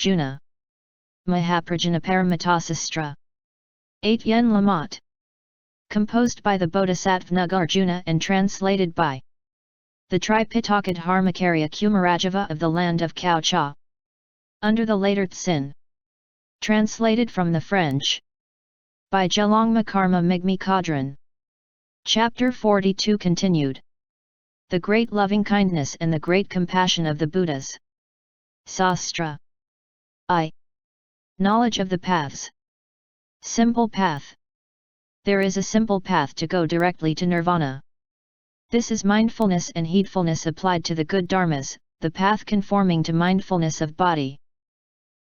Juna. Mahaprajanaparamatasastra. 8 Yen Lamat. Composed by the Bodhisattva Nagarjuna and translated by the Tripitaka Dharmakarya Kumarajava of the land of Cao Cha. Under the later Tsin. Translated from the French. By Gelongma Karma Migmi Chodron. Chapter 42 continued. The great loving-kindness and the great compassion of the Buddhas. Sastra. I. Knowledge of the paths. Simple path. There is a simple path to go directly to nirvana. This is mindfulness and heedfulness applied to the good dharmas, the path conforming to mindfulness of body.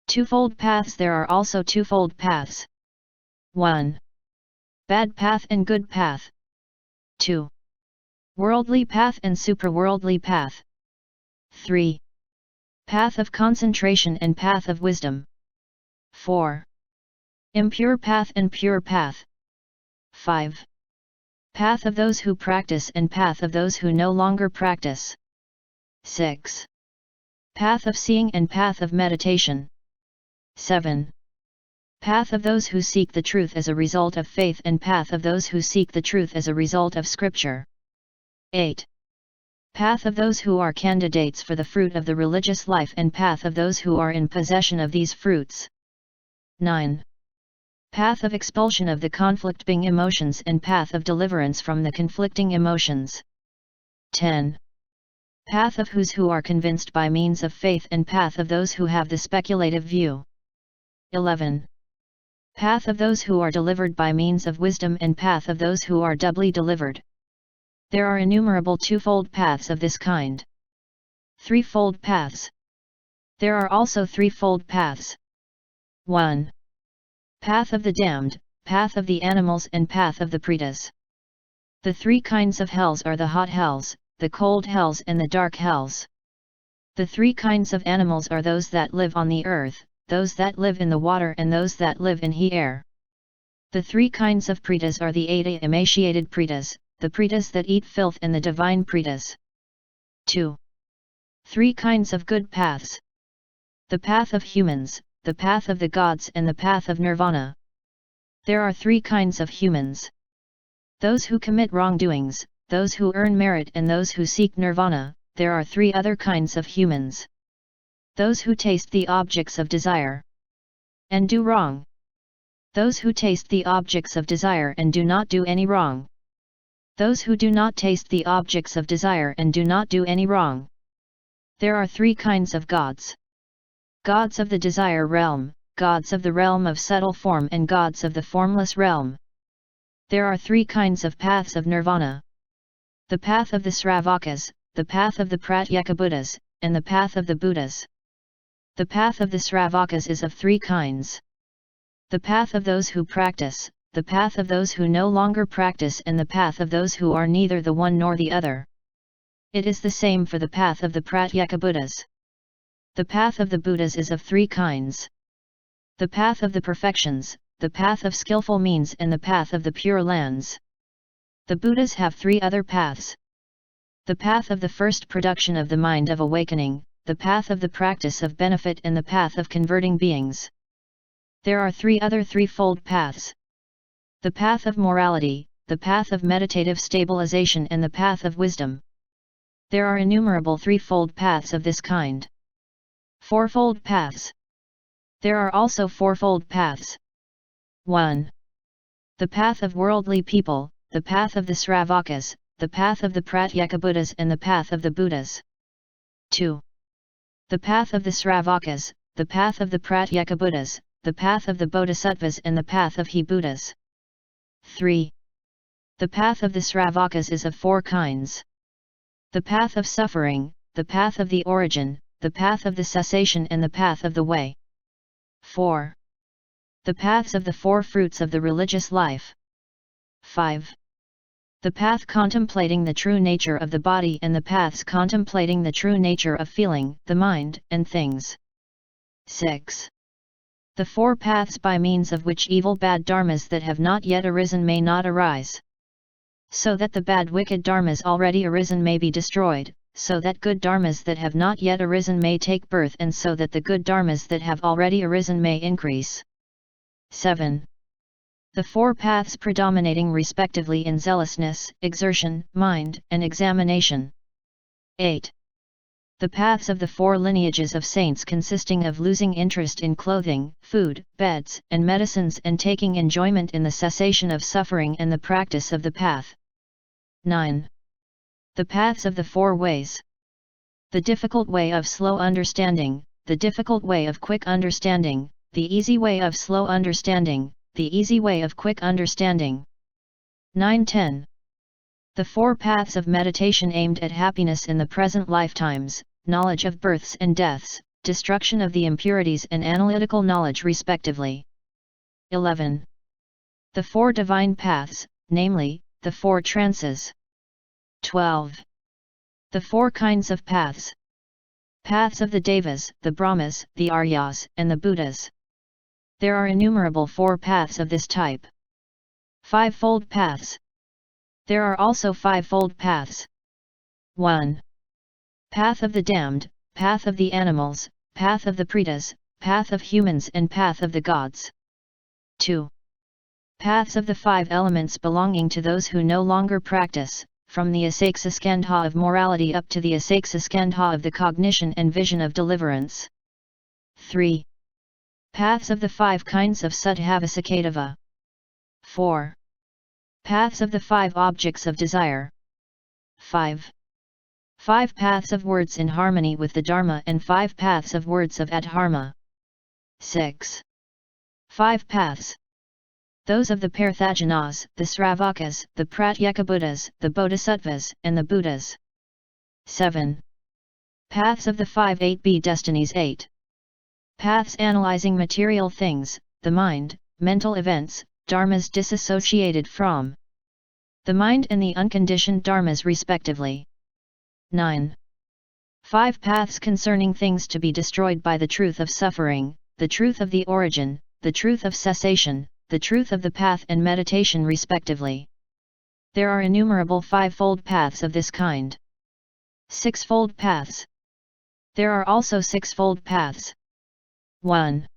Twofold paths. There are also twofold paths. 1. Bad path and good path. 2. Worldly path and supraworldly path. 3. Path of concentration and path of wisdom. 4. Impure path and pure path. 5. Path of those who practice and path of those who no longer practice. 6. Path of seeing and path of meditation. 7. Path of those who seek the truth as a result of faith and path of those who seek the truth as a result of scripture. 8. Path of those who are candidates for the fruit of the religious life and path of those who are in possession of these fruits. 9. Path of expulsion of the conflictbing emotions and path of deliverance from the conflicting emotions. 10. Path of those who are convinced by means of faith and path of those who have the speculative view. 11. Path of those who are delivered by means of wisdom and path of those who are doubly delivered. There are innumerable twofold paths of this kind. Threefold paths. There are also threefold paths. 1. Path of the damned, path of the animals and path of the pretas. The three kinds of hells are the hot hells, the cold hells and the dark hells. The three kinds of animals are those that live on the earth, those that live in the water and those that live in the air. The three kinds of pretas are the 8 emaciated pretas, the pretas that eat filth and the divine pretas. 2. Three kinds of good paths. The path of humans, the path of the gods and the path of nirvana. There are three kinds of humans. Those who commit wrongdoings, those who earn merit and those who seek nirvana. There are three other kinds of humans. Those who taste the objects of desire and do wrong. Those who taste the objects of desire and do not do any wrong. Those who do not taste the objects of desire and do not do any wrong. There are three kinds of gods. Gods of the desire realm, gods of the realm of subtle form and gods of the formless realm. There are three kinds of paths of nirvana. The path of the Sravakas, the path of the Pratyekabuddhas, and the path of the Buddhas. The path of the Sravakas is of three kinds. The path of those who practice, the path of those who no longer practice and the path of those who are neither the one nor the other. It is the same for the path of the Pratyekabuddhas. The path of the Buddhas is of three kinds. The path of the perfections, the path of skillful means and the path of the pure lands. The Buddhas have three other paths. The path of the first production of the mind of awakening, the path of the practice of benefit and the path of converting beings. There are three other threefold paths. The path of morality, the path of meditative stabilization and the path of wisdom. There are innumerable threefold paths of this kind. Fourfold paths. There are also fourfold paths. 1. The path of worldly people, the path of the Sravakas, the path of the Pratyekabuddhas and the path of the Buddhas. 2. The path of the Sravakas, the path of the Pratyekabuddhas, the path of the Bodhisattvas and the path of he Buddhas. 3. The path of the Sravakas is of four kinds. The path of suffering, the path of the origin, the path of the cessation and the path of the way. 4. The paths of the four fruits of the religious life. 5. The path contemplating the true nature of the body and the paths contemplating the true nature of feeling, the mind, and things. 6. The four paths by means of which evil bad dharmas that have not yet arisen may not arise. So that the bad wicked dharmas already arisen may be destroyed, so that good dharmas that have not yet arisen may take birth and so that the good dharmas that have already arisen may increase. 7. The four paths predominating respectively in zealousness, exertion, mind, and examination. 8. The paths of the four lineages of saints consisting of losing interest in clothing, food, beds, and medicines and taking enjoyment in the cessation of suffering and the practice of the path. 9. The paths of the four ways. The difficult way of slow understanding, the difficult way of quick understanding, the easy way of slow understanding, the easy way of quick understanding. 9-10. The four paths of meditation aimed at happiness in the present lifetimes, knowledge of births and deaths, destruction of the impurities and analytical knowledge respectively. 11. The four divine paths, namely, the four trances. 12. The four kinds of paths. Paths of the Devas, the Brahmas, the Aryas, and the Buddhas. There are innumerable four paths of this type. Fivefold paths. There are also fivefold paths. 1. Path of the damned, path of the animals, path of the Treatise, path of humans and path of the gods. 2. Paths of the five elements belonging to those who no longer practice, from the Asakshaskandha of morality up to the Asakshaskandha of the cognition and vision of deliverance. 3. Paths of the five kinds of Suddhavasakatava. 4. Paths of the five objects of desire. 5. 5 paths of words in harmony with the Dharma and 5 paths of words of adharma. 6. 5 paths. Those of the Parthajanas, the Sravakas, the Pratyekabuddhas, the Bodhisattvas, and the Buddhas. 7. Paths of the 5 8B destinies. 8. Paths analyzing material things, the mind, mental events, dharmas disassociated from the mind and the unconditioned dharmas respectively. 9. 5 paths concerning things to be destroyed by the truth of suffering, the truth of the origin, the truth of cessation, the truth of the path and meditation respectively. There are innumerable fivefold paths of this kind. Sixfold paths. There are also sixfold paths. 1.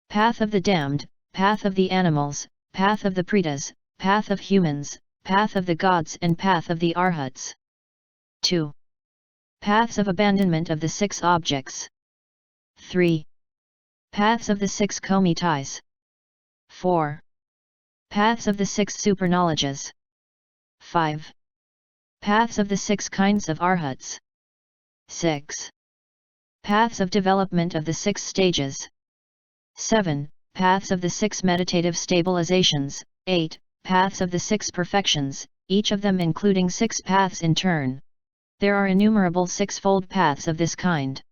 Path of the damned, path of the animals, path of the Treatise, path of humans, path of the gods and path of the arhats. 2. Paths of abandonment of the 6 objects. 3. Paths of the 6 komitais. 4. Paths of the 6 superknowledges. 5. Paths of the 6 kinds of arhats. 6. Paths of development of the 6 stages. 7. Paths of the 6 meditative stabilizations. 8. Paths of the 6 perfections, each of them including 6 paths in turn. There are innumerable sixfold paths of this kind.